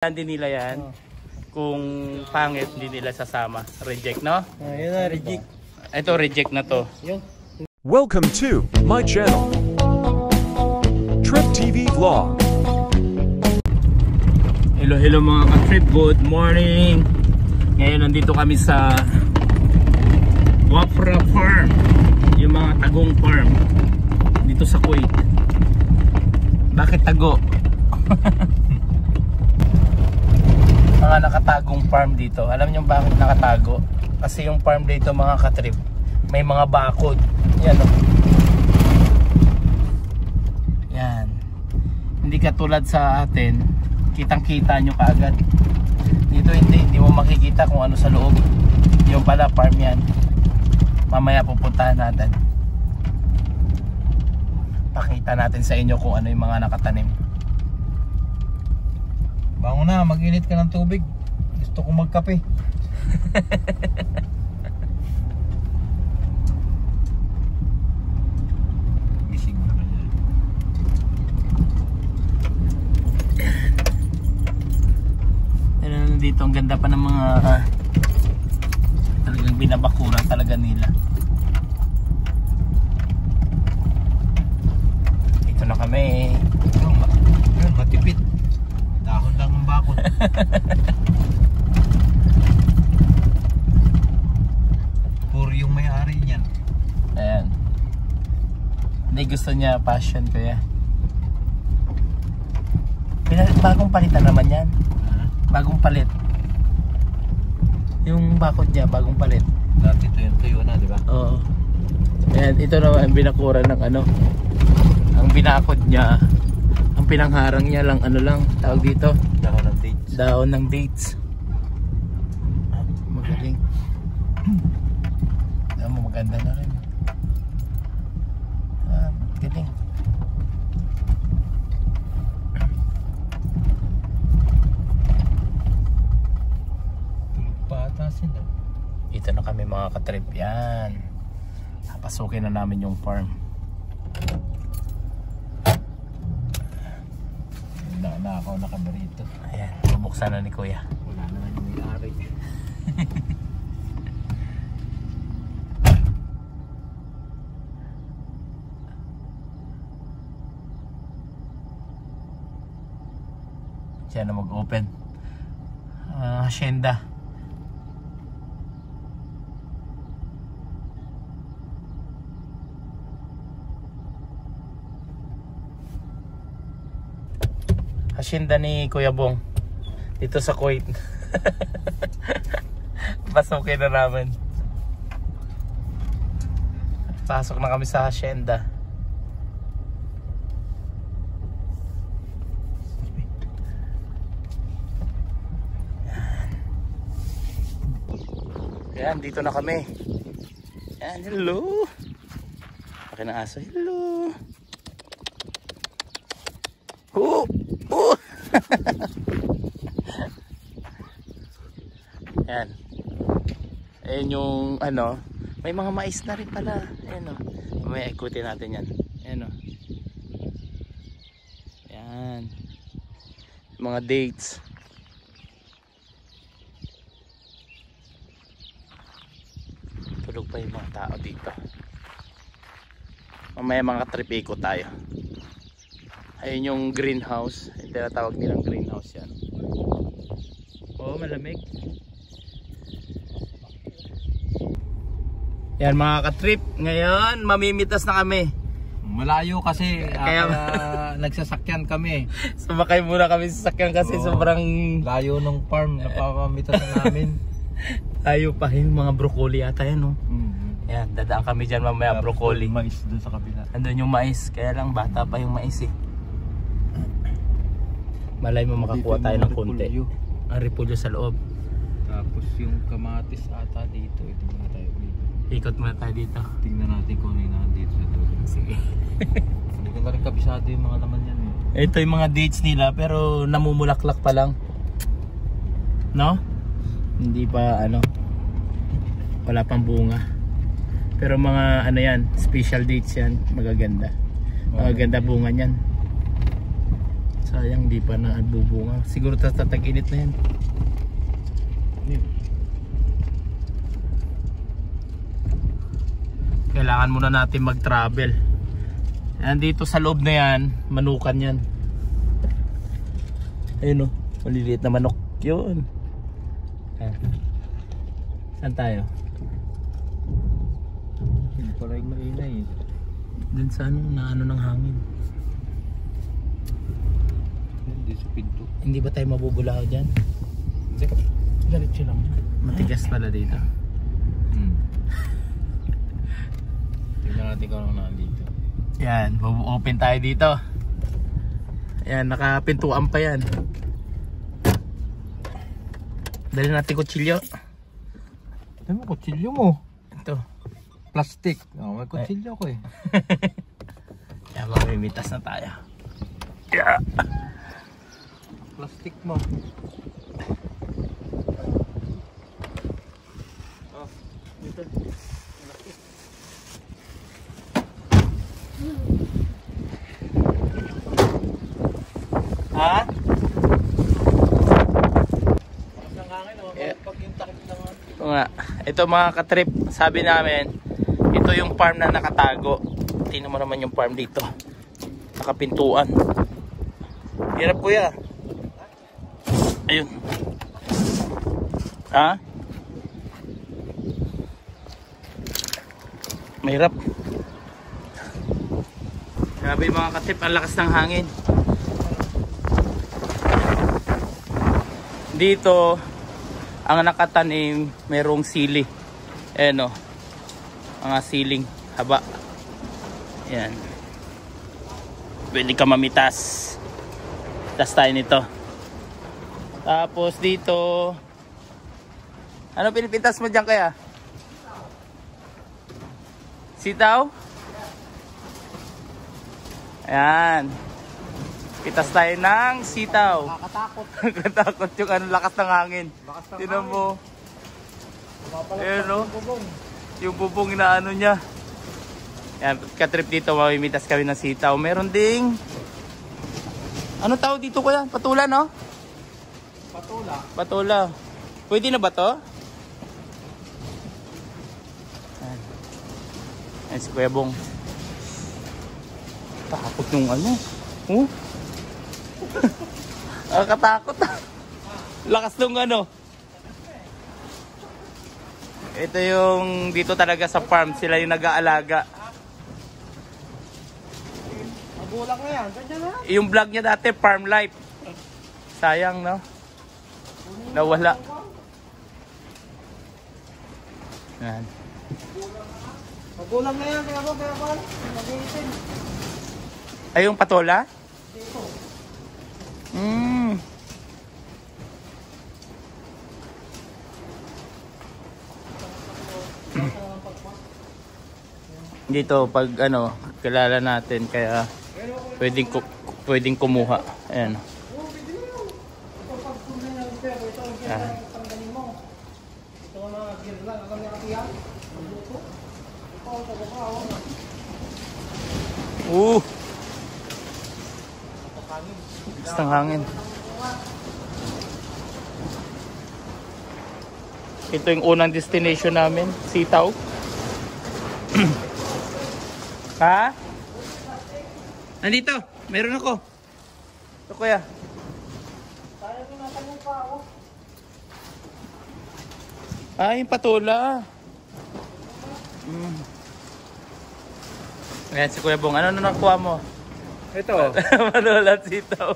Hindi nila yan. Kung pangit, hindi nila sasama. Reject, no? Ayun na, reject. Ito, reject na to. Welcome to my channel, Trip TV Vlog. Hello mga ka-trip, good morning. Ngayon nandito kami sa Wafra Farm, yung mga tagong farm dito sa Kuwait. Bakit tago? Mga nakatagong farm dito. Alam niyo bakit nakatago? Kasi yung farm dito mga ka-trip, may mga bakod. Yan o. Yan. Hindi katulad sa atin, kitang kita nyo kaagad. Dito hindi mo makikita kung ano sa loob. Yung pala farm yan. Mamaya pupuntahan natin. Pakita natin sa inyo kung ano yung mga nakatanim. Bango na, mag-init ka ng tubig. Gusto kong magkape. Gising mo na yan. Ano dito, ang ganda pa ng mga talagang binabakuran talaga nila. Dito na kami. Matipid. Dahon lang ang bakod. Puro yung may-ari niyan. Ayan. Hindi gusto niya passion kaya. Bagong palitan naman yan. Bagong palit. Yung bakod niya, bagong palit. Dati ito yung tuyo na, di ba? Oo. Ayan, ito naman ang binakuran ng ano. Ang binakod niya, ang pinangharang niya lang, ano lang, tawag dito? Dahon ng dates. Dahon ng dates. Magaling. Alam mo, maganda na rin. Galing. Tulog pa atasin na. Ito na kami mga katrip. Yan. Papasukin na namin yung farm. Nakaw na kami rito. Ayan, bubuksan na ni Kuya. Wala naman yung may-ari. Siya na mag-open. Hacienda. Hacienda ni Kuya Bong dito sa Kuwait. Pasukin na namin. Pasok na kami sa Hacienda. Yan, dito na kami. Yan, hello. Paki ng aso, hello. Oh! Yan. Ayan yung ano, may mga mais na rin pala. Ayan o. May ikutin natin yan. Ayan o. Yan. Mga dates. Tulog pa yung mga tao dito. Mamaya mga trip ikot tayo. Ayun yung greenhouse. Yung tinatawag nilang greenhouse yan. Oo, malamig. Yan mga ka-trip. Ngayon, mamimitas na kami. Malayo kasi kaya nagsasakyan kami. Sumakay muna kami sa sakyan kasi sobrang layo ng farm. Napapamitas na namin. Tayo pa yung mga broccoli ata yan, no? Yan, dadaan kami dyan mamaya. Broccoli. Mais dun sa kabila. Andun yung mais. Kaya lang bata pa yung mais eh. Malay mo makakuha tayo ng konti. Ang repolyo sa loob. Tapos yung kamatis ata dito. Ito muna tayo dito. Ikot muna tayo dito. Tingnan natin kung ano yung nandito sa dulo. Sige. Hindi ko na rin kabisado yung mga laman yan eh. Ito yung mga dates nila pero namumulaklak pa lang. No? Hindi pa ano. Wala pang bunga. Pero mga ano yan, special dates yan, magaganda. Magaganda bunga niyan. Sayang di pa na bubunga. Siguro tatag-init na yan. Kailangan muna natin mag-travel. Nandito sa loob na yan, manukan yan. Ayun o, maliliit na manok. Yun. Saan tayo? Hindi pala yung maingay eh. Dun sa ano ng hangin. Hindi sa pinto. Hindi ba tayo mabubulaw dyan? Hindi. Diretso lang. Matigas pala dito. Tingnan natin kung ano nandito. Yan, open tayo dito. Yan, nakapintuan pa yan. Dali natin kutsilyo. Ano mo, kutsilyo mo? Ito. Plastic. Oh, may kutsilyo ko eh. Yan, mamimitas na tayo. Yeah. Plastic mo. Oh, dito. Ha? Ito nga. Ito mga katrip, sabi namin, ito yung farm na nakatago. Tingnan mo naman yung farm dito. Nakapintuan. Hirap kuya. Ayun. Ha? Mahirap. Grabe mga katrip, ang lakas ng hangin. Dito ang nakatanim merong sili. Ayan o, mga siling haba. Ayan, pwede ka mamitas. Tas tayo nito. Tapos dito, ano pinipintas mo dyan kaya? Sitaw? Ayan, pitas tayo ng sitaw. Nakakatakot. Nakatakot yung ano, lakas ng hangin. Tinan mo. Ayan o. Yung bubong na ano niya. Yan, katrip dito, mamimitas kami ng sitaw. Meron ding, ano tawag dito kuya? Patula no? Patula. Patula. Pwede na ba to? Ayan. Ayan si Kuya Bong. Takot nung ano. Oh. Katakot. Lakas nung ano. Ito yung dito talaga sa farm, sila yung nag-aalaga. Magulang na yan, ganyan na. Yung vlog niya dati, farm life. Sayang no? Nawala. Yan. Magulang na yan, kaya ba? Mag-iitin. Ay yung patola? Dito. Dito pag ano, kilala natin kaya pwedeng kumuha. Ayan. Ayan. Gusto ng hangin. Ito yung unang destination namin, Sitaw. Ha? Nandito, meron ako. Ito kuya. Ay, yung patula. Ayan si Kuya Bong. Ano na nakuha mo? Ito. Patula at sitaw.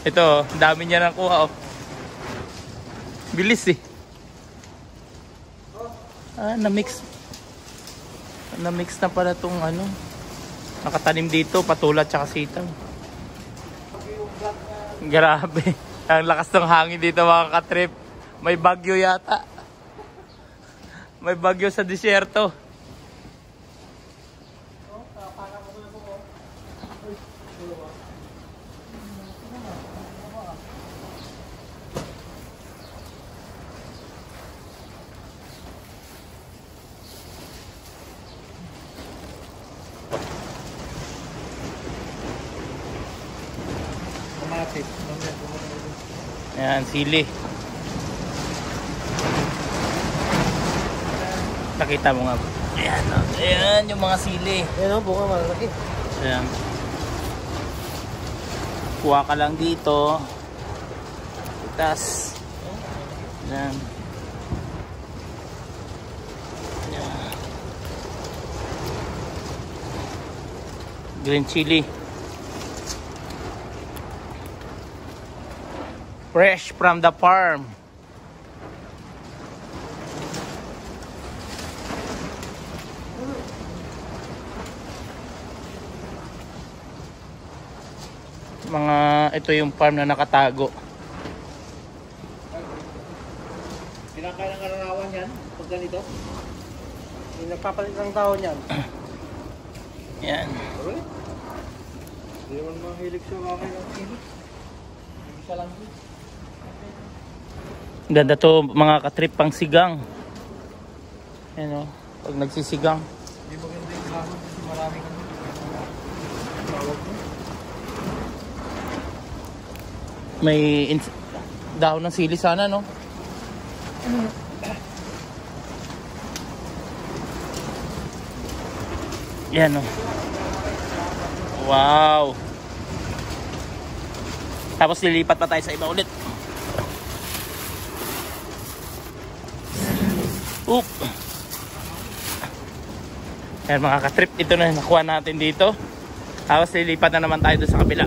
Ito, dami niya nakuha oh. Bilis eh. Na-mix. Na-mix na pala tong ano. Nakatanim dito, patula at saka sitaw. Grabe. Ang lakas ng hangin dito mga katrip. May bagyo yata. May bagyo sa disyerto. Kamatis. Ayan, sili. Pakita mo nga. Ayan, ayan yung mga sili. Ayan o, bunga malaki. Ayan. Kuha ka lang dito. Itas. Ayan. Ayan. Green chili. Fresh from the farm. Ito yung farm na nakatago. Pinakain ng kararawan yan pag ganito. Yung nagpapalit ng tao niyan. Yan. Hindi naman mahilig sa kakay ng sili. Isa lang. Ganda to mga katrip, pang sigang. Yan o, pag nagsisigang. Hindi maganda yung hapon kasi marami kami. Tawag mo. May dahon ng sili sana, no? Yan o. Wow. Tapos lilipat pa tayo sa iba ulit. Oop. Yan mga katrip, ito na nakuha natin dito. Tapos lilipat na naman tayo doon sa kabila.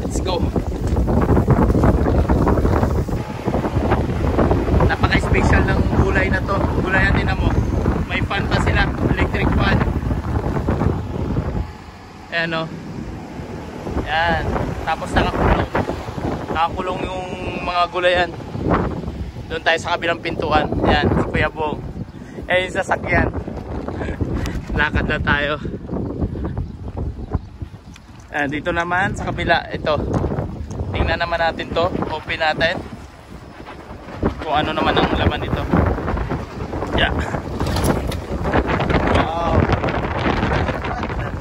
Let's go. Napaka-special ng gulay na to. Gulay natin na mo. May fan pa sila, electric fan. Ayan o. Yan. Tapos nakakulong. Nakakulong yung mga gulayan. Doon tayo sa kabilang pintuan. Yan, si Kuya Bong. Eh, yung sasakyan. Lakad na tayo. Dito naman sa kabila. Ito. Tingnan naman natin to. Open natin. Kung ano naman ang laman nito. Yeah. Wow.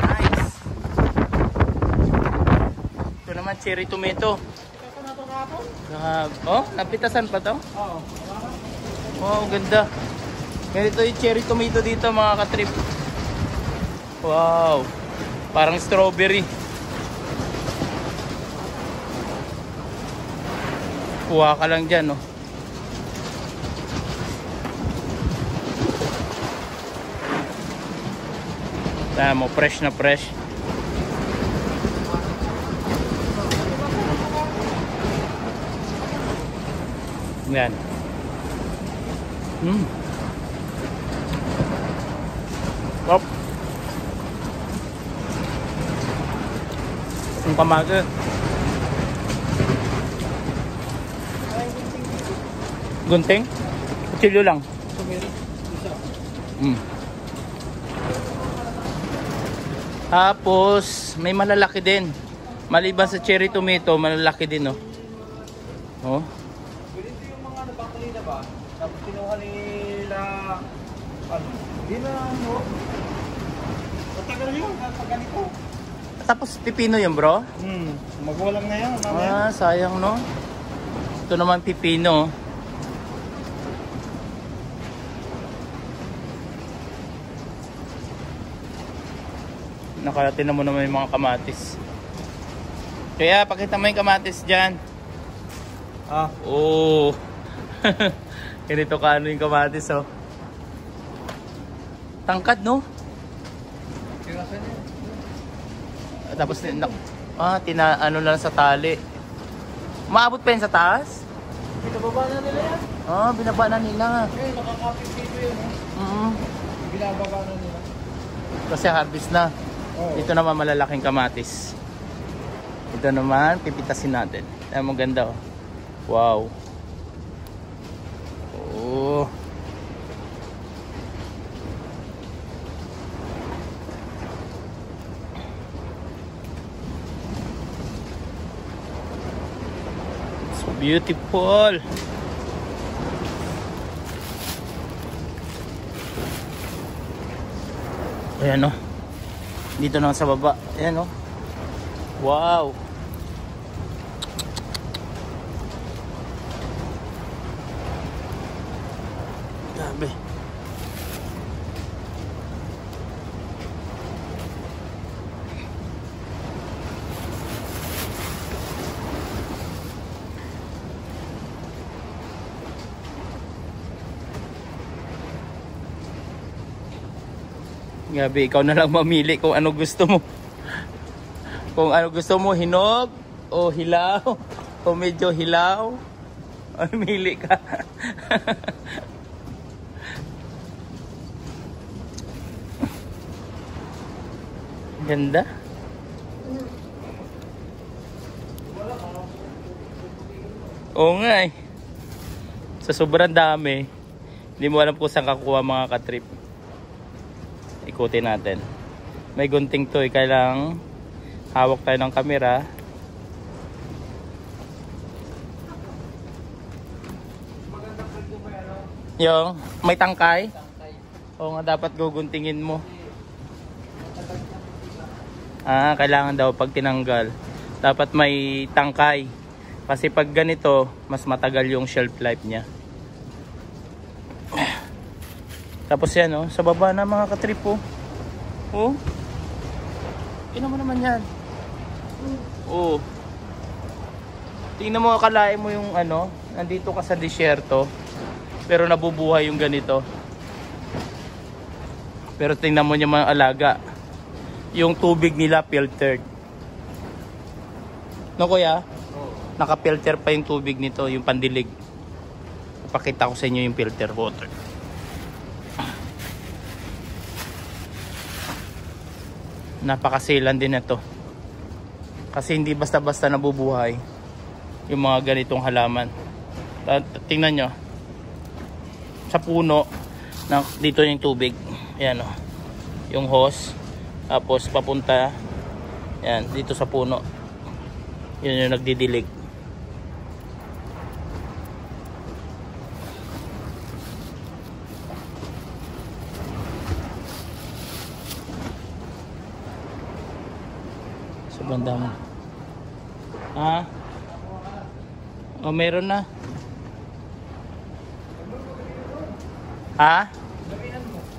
Nice. Ito naman cherry tomato. Oh, napitasan pa to? Oo. Wow, ganda. Ganito yung cherry tomato dito mga katrip. Wow. Parang strawberry. Kuha ka lang dyan, no? Tama mo, fresh na fresh. Yan. Hop. Ang pamaga. Gunting? Kutsilyo lang. Tapos may malalaki din. Maliban sa cherry tomato, malalaki din, no. Oh. Ganito yung mga nabakali na ba? Tapos kinuha nila ano? Hindi na ano? Matagal yun pag ganito. Tapos pipino yun, bro? Magulang na yan. Mamaya. Sayang, no. Ito naman pipino. Nakarating na mo naman yung mga kamatis. Kaya pakita mo yung kamatis dyan. Oh. Ganito ka ano yung kamatis, oh. Tangkad, no? Tirasan niya. Tapos ano lang sa tali. Maabot pa yun sa taas? Binababa na nila yan. Binaba na nila. Eh, nakakapit dito yun. Binababa na nila. Kasi harvest na. Oh. Ito naman malalaking kamatis. Ito naman pipitasin natin. Ayan mo, ganda, oh. Wow. Oh. So beautiful. Ayan, oh. Dito naman sa baba. Ayan, oh. Wow. Grabe. Gabi, ikaw na lang mamili kung ano gusto mo. Kung ano gusto mo, hinog o hilaw o medyo hilaw. Mili ka. Ganda. Oo nga eh. Sa sobrang dami, hindi mo alam kung saan kakuha mga katrip. Ikutin natin. May gunting to eh. Kailangang hawak tayo ng camera. Yung may tangkay. Oo nga, dapat guguntingin mo. Kailangan daw pag tinanggal dapat may tangkay. Kasi pag ganito, mas matagal yung shelf life niya. Tapos yan, oh, sa baba na mga katrip, oh. Oh. Tingnan mo naman yan. Oh. Tingnan mo, akalain mo yung ano, nandito ka sa disyerto, pero nabubuhay yung ganito. Pero tingnan mo yung mga alaga. Yung tubig nila filtered. No, kuya? Naka-filter pa yung tubig nito, yung pandilig. Ipakita ko sa inyo yung filter water. Napakasilan din ito. Kasi hindi basta-basta nabubuhay yung mga ganitong halaman. Tingnan nyo. Sa puno, dito yung tubig. Ayan, oh. Yung hose. Tapos papunta. Ayan, dito sa puno. Yun yung nagdidilig. Banda mo. O, meron na.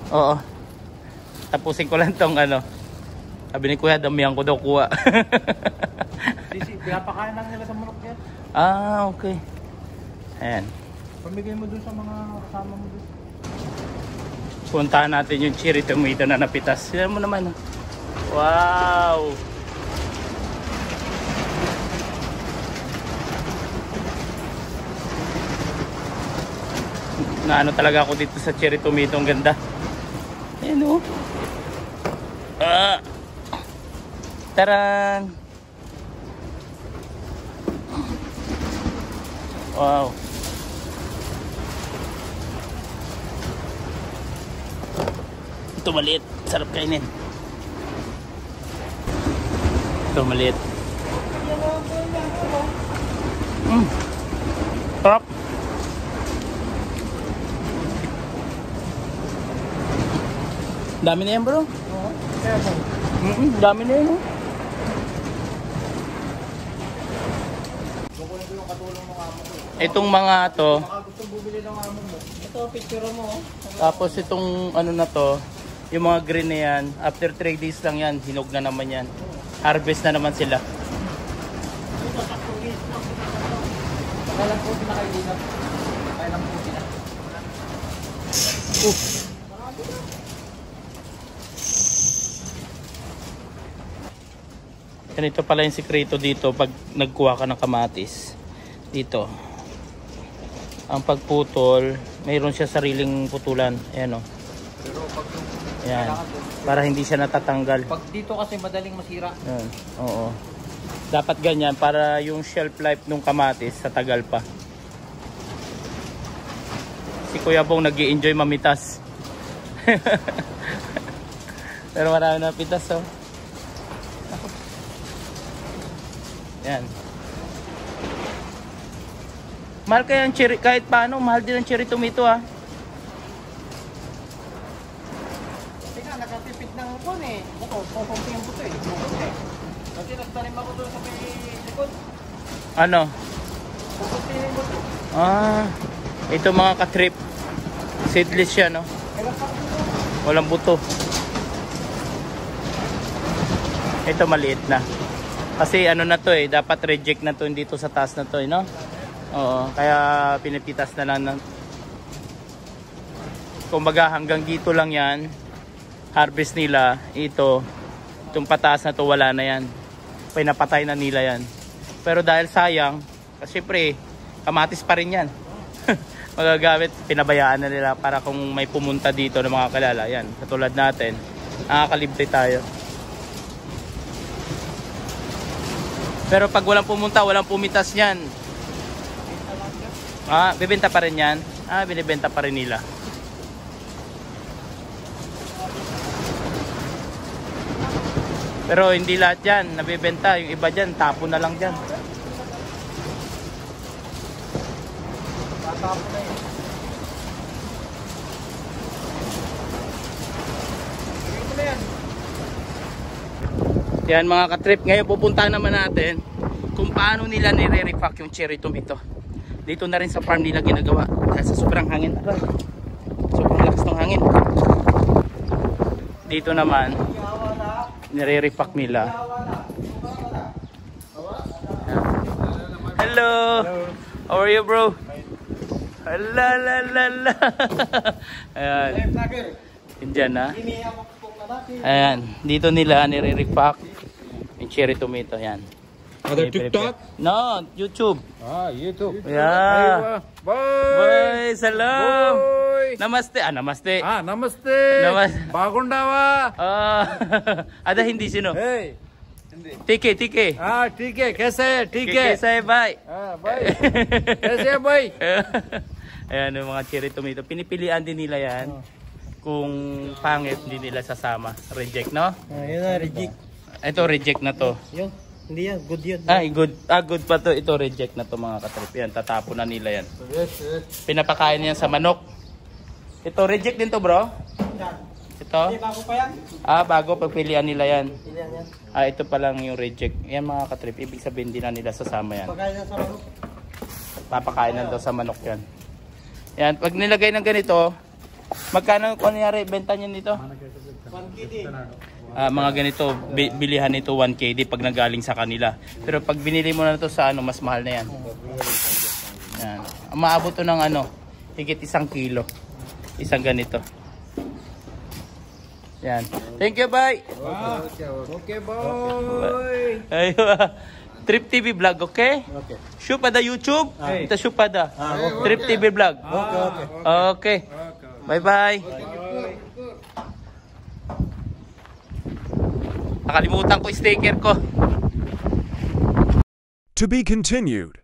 Oo. Tapusin ko lang tong ano. Sabi ni kuya, damihan ko daw kuha. Pinapakain lang nila sa manok yan. Okay. Ayan. Pamigay mo dun sa mga kasama mo dun. Puntahan natin yung cherry tomato na napitas. Yan mo naman. Wow! Naano talaga ako dito sa cherry tomato, ang ganda. Ayan, oh. Taran! Wow! Ito maliit, sarap kainin. Ito maliit. Sarap. Dami na yan, bro. Oo. Kaya mo. Dami na yan, oh. Kukunin ko yung katulong ng amo ko. Itong mga to, Baka gusto bumili ng amo mo. Ito, picture mo. tapos itong ano na to, yung mga green na yan, after 3 days lang yan, hinog na naman yan. Harvest na naman sila. Kailan po sila kayo dito? Kailan po sila? Ganito pala yung sikreto dito pag nagkuha ka ng kamatis. Dito. Ang pagputol, mayroon siya sariling putulan. Ayan, oh. Pero pag Ayan. Para hindi siya natatanggal. pag dito kasi madaling masira. Ayan. Oo. Dapat ganyan para yung shelf life ng kamatis sa tagal pa. Si Kuya Bong nag-i-enjoy mamitas. Pero marami na pitas, oh. Yan. Mahal kaya ang cherry, kahit paano, mahal din ang cherry tomato, ah. Tingnan, nakatipid ng kon eh. Buto, kukunti yung buto eh. Buto eh. Kasi nagtanim ako doon sa may likod. Ano? Kukunti yung buto. Ah, ito mga ka-trip. Seedless siya, no? Kailan pa ako dito? Walang buto. Ito maliit na. Kasi ano na to eh, dapat reject na to dito sa taas na to eh, no? Oo, kaya pinipitas na lang ng... Kumbaga hanggang dito lang yan. Harvest nila, itong pataas na to wala na yan. Pinapatay na nila yan. Pero dahil sayang, kasi syempre, kamatis pa rin yan. Magagamit, pinabayaan na nila para kung may pumunta dito ng mga kalala. Yan, katulad natin, nakakalibre tayo. Pero pag walang pumunta, walang pumitas yan. Ah, bibenta pa rin yan? Ah, binibenta pa rin nila. Pero hindi lahat yan nabibenta. Yung iba dyan, tapo na lang dyan. Tatapon na eh. Ito na yan. Yan mga ka-trip, ngayon pupunta naman natin kung paano nila nire-repack yung cherry tomato. Dito na rin sa farm nila ginagawa dahil sa sobrang hangin. Sobrang lakas ng hangin. Dito naman nire-repack nila. Hello. How are you, bro? Hala la la la. Ayan. Indian na. Ayan, dito nila nire-repack yung cherry tomato. Yan. Ada TikTok? No, YouTube. Ah, YouTube. Yeah. Bye. Bye, salam. Bye. Namaste. Ah, namaste. Namaste. Bagundawa. Ada hindi sino? Hey. Tike. ठीक है कैसे है ठीक है कैसा है, bye. भाई कैसे है भाई Ayan yung mga cherry tomato. Pinipilian din nila yan. Kung pangit, hindi nila sasama. Reject, no? Yun na, reject. Ito, reject na to. Yun, hindi yan, good yun. Ay, good. Good pa to. Ito, reject na to mga katrip. Yan, tatapon na nila yan. Pinapakain yan sa manok. Ito, reject din to, bro. Ito. Hindi, bago pa yan. Bago. Pagpilian nila yan. Pilihan yan. Ito pa lang yung reject. Yan mga katrip. Ibig sabihin din na nila sasama yan. Pagkain na sa manok. Papakain na daw sa manok yan. Yan, pag nilagay ng ganito, magkano kung nangyari, benta niyan dito? 1KD. Mga ganito, bilihan nito 1KD pag nagaling sa kanila. Pero pag binili mo na ito sa mas mahal na yan. Yan. Maabot to ng higit 1 kilo. Isang ganito. Yan. Thank you, bye. Okay boy Aywa. Trip TV vlog, okay? Okay. Shoot pada YouTube. Ito shoot pada. Trip TV vlog. Okay. Bye-bye. Nakalimutan ko sticker ko. To be continued.